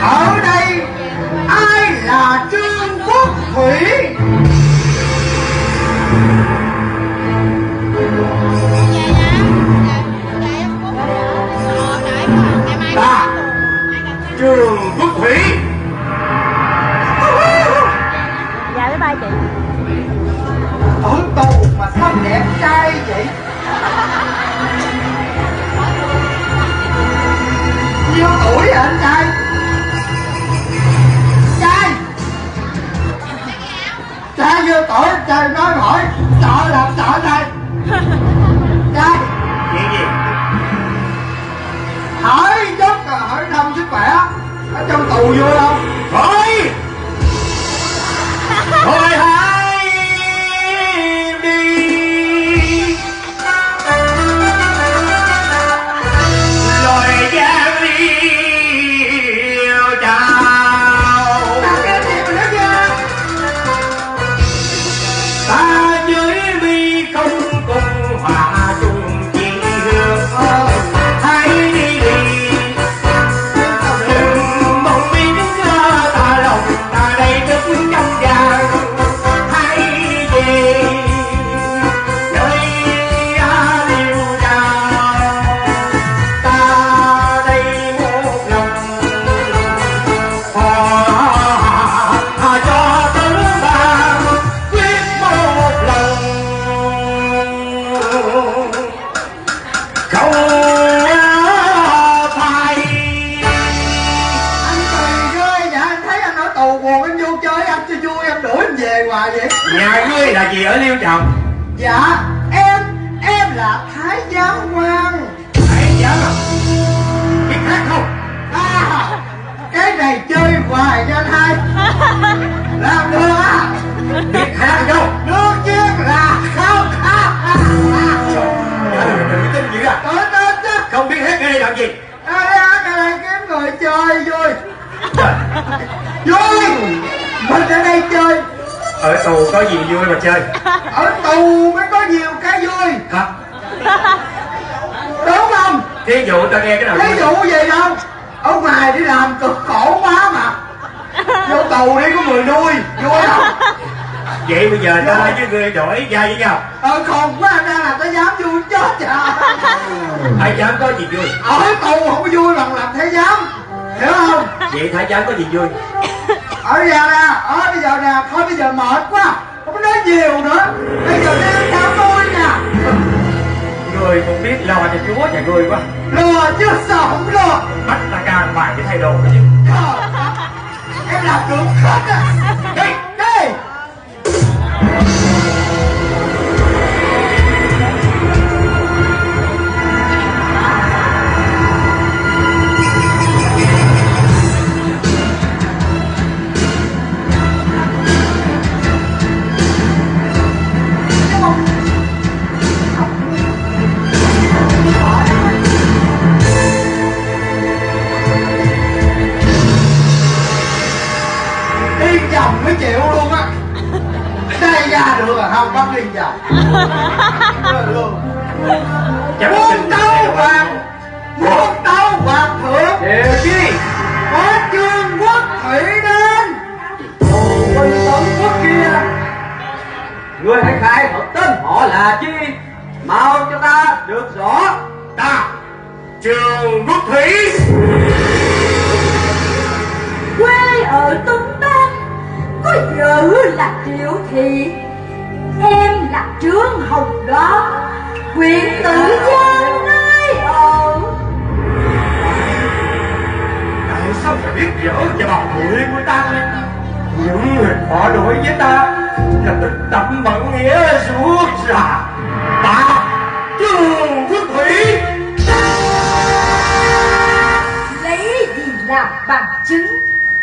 ở đây ai là Trương Quốc Thủy? Ta Trương Quốc Thủy. Dạ với ba chị. Ở tù mà sao đẹp trai vậy? Nhiêu tuổi hả anh trai? Trai nhiêu tuổi? Trai nói hỏi. Sợ làm sợ trai. Trai Chuyện gì? hỏi chút rồi hỏi thăm sức khỏe. Ở trong tù vui không? Thôi thôi hãy đi lời gian liêu chào. Cái gì mà nói ra? Ta với mi không cùng hòa chung chỉ hương. Hãy đi đi đừng mong biết ta lòng ta đây rất trong vàng. Hãy về nơi liêu chào. Ta đây một lòng cho tứ bạn quyết một lòng không phải. Anh cười ghê vậy? Anh thấy anh ở tù buồn anh vô chơi anh cho vui anh đuổi anh về hoài vậy? Nhà ngươi là gì ở Liêu Trọng? Dạ em là thái giám quan. Hãy dám à? Biết hát không? À, cái này chơi hoài nha anh hai. Làm được á? Biết hát không? Đương nhiên là không. Đừng tin gì à? Tới tên chứ. Không biết hát ở đây làm gì? Cái này kiếm người chơi vui. Vui. Mình ở đây chơi. Ở tù có gì vui mà chơi? Ở tù mới có nhiều cái vui. Hả? Đúng không? Thí dụ ta nghe cái nào Ví vui? dụ gì đâu? Ở ngoài đi làm cực khổ quá mà. Vô tù đi có người nuôi. Vui không? Vậy bây giờ ta với ngươi đổi vai với nhau. Còn quá ra là tao dám vui chết trời. Thái giám có gì vui? Ở tù không có vui bằng làm thái giám. Hiểu không? Vậy thái giám có gì vui? Ở giờ nè, bây giờ nè, thôi bây giờ mệt quá. Không có nói nhiều nữa. Bây giờ đi thả tôi nè. Người cũng biết lo cho chúa nhà ngươi quá. Lừa chứ sao không lừa. Bắt ta càng bài cái thay đồ đó chứ. Em làm được hết á. Đi, đi. Đi vòng mới chịu luôn á. Đây ra được rồi không bắt đi vòng. Luôn. Muôn tấu hoàng, muôn tấu hoàng thượng. Điều chi? Có Trương Quốc Thủy đến. Ồ, quân tấn quốc kia. Ngươi hãy khai thật tên họ là chi, mau cho ta được rõ. Ta Trương Quốc Thủy. Quê ở Tuấn Đan, có vợ là Triệu Thị, em là Trương Hồng Đó, huyện Tử Giang nơi ở. Tại sao phải biết dở cho bà muội của ta? Những người họ đối với ta là tình đậm mặn nghĩa suốt ra. Ta Trương Quốc Thủy Lấy gì làm bằng chứng?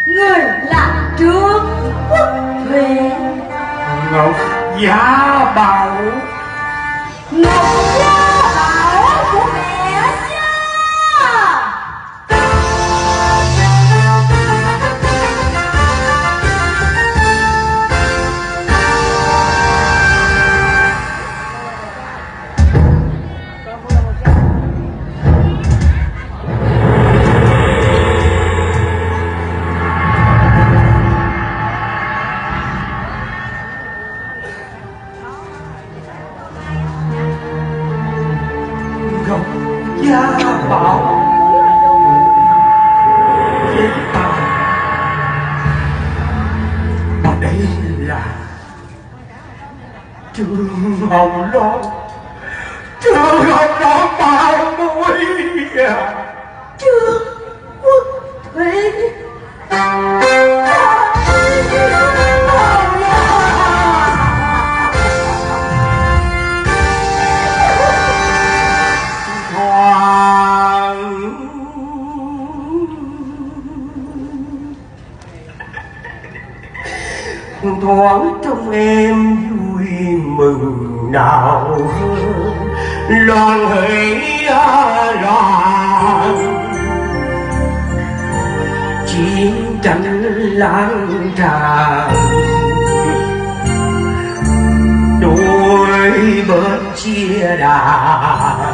Người là Trương Quốc Thủy. Ngọc Gia Bảo. Ngọc Gia Bảo của mẹ cha. hồng loan, trường hồng loan bao môi Trương Quốc Thủy. thoáng trong em vui mừng nào loan hỡi loan chiến tranh lan tràn đôi bên chia đàn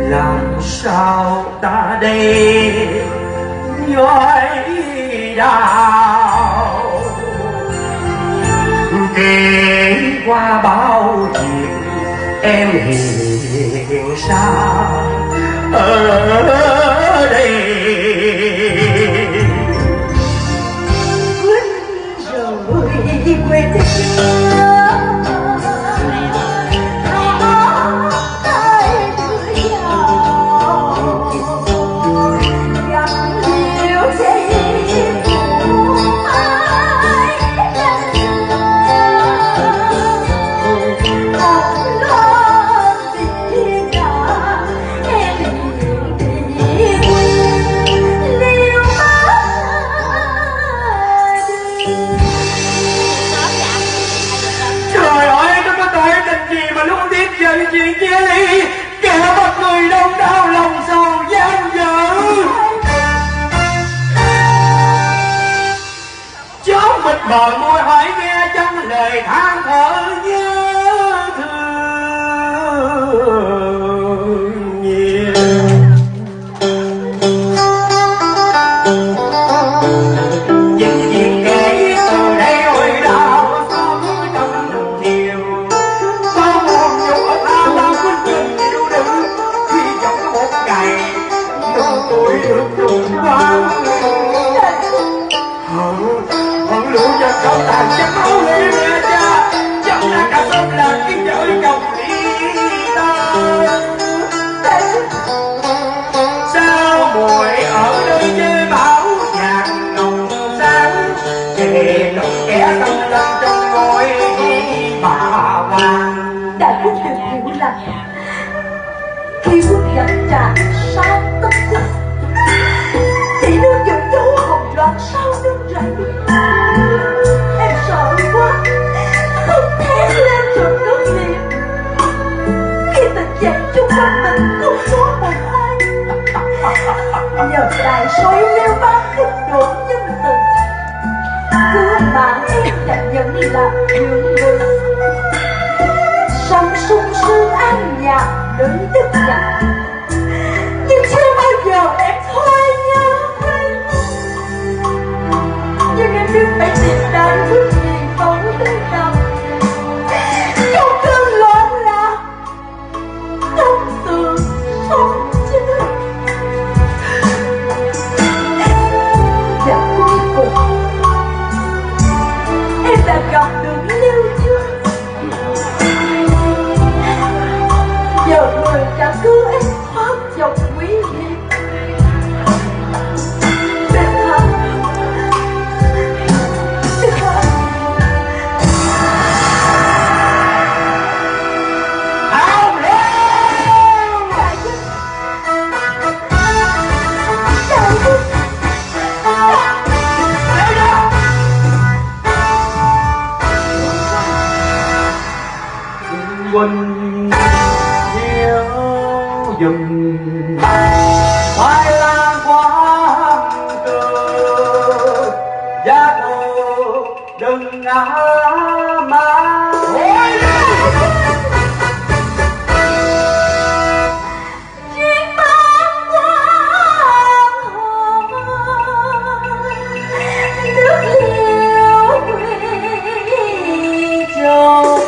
làm sao ta đây nhói đau kể qua bao chuyện em hiện sao ở đây rồi quên chuyện chia ly kẻ một người đông đau lòng sầu gian dở cháu mịt mờ môi hỏi nghe trong lời than thở nhớ thương nhiều những chuyện kể từ đây hồi đau xót trong lòng chiều tôi được trùng quang hận lũ dân không tàn chân máu lệ mẹ cha chẳng là cả sông là cái vợ chồng đi ta sao mùi ở nơi chơi bão vàng nồng sáng về lòng kẻ tâm lên trong ngôi bà hoàng đã quyết định hiểu lầm khi quốc gặp tràn sang tất cả chị nương dẫn dấu hồng loan sau nương rẫy em sợ quá không thét lên trong nước liền khi tình trạng chung quanh mình không có một ai nhờ tài soi leo bám thức độ nhân tình cứ mà em đã nhận là những người sống sung sướng an nhàn đến tức giận nhưng chưa bao giờ em thôi nhớ quên nhưng em biết phải tìm đến thứ gì tốt thế nào trong cơn loạn lạc trong tường sống chết và cuối cùng em đã gặp được Liêu Chương giờ người đã cứu em thoát dòng nguy hiểm Đừng hận Đừng hận Hào lên Đại đức Đại đức Quỳnh hiếu dùm phải lan quán cơ giá thù đừng ngã má Riêng ban quang hồn nước liêu quy châu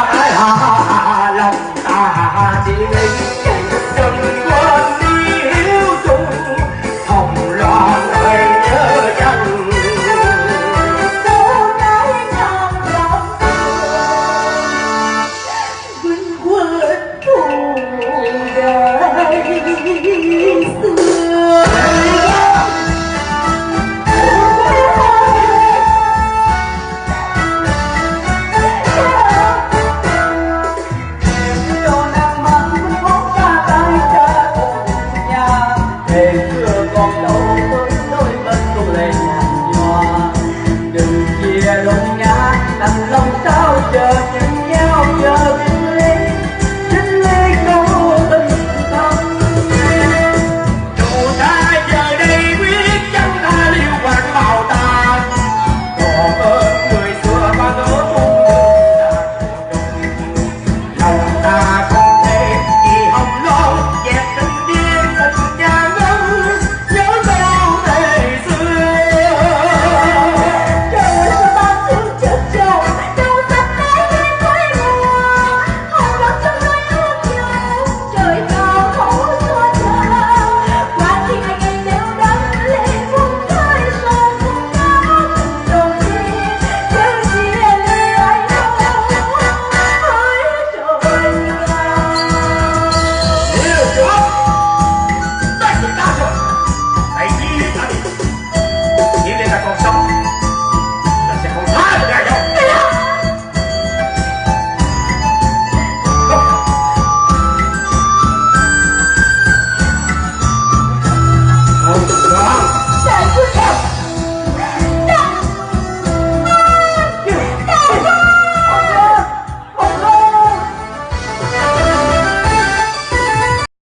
ái hò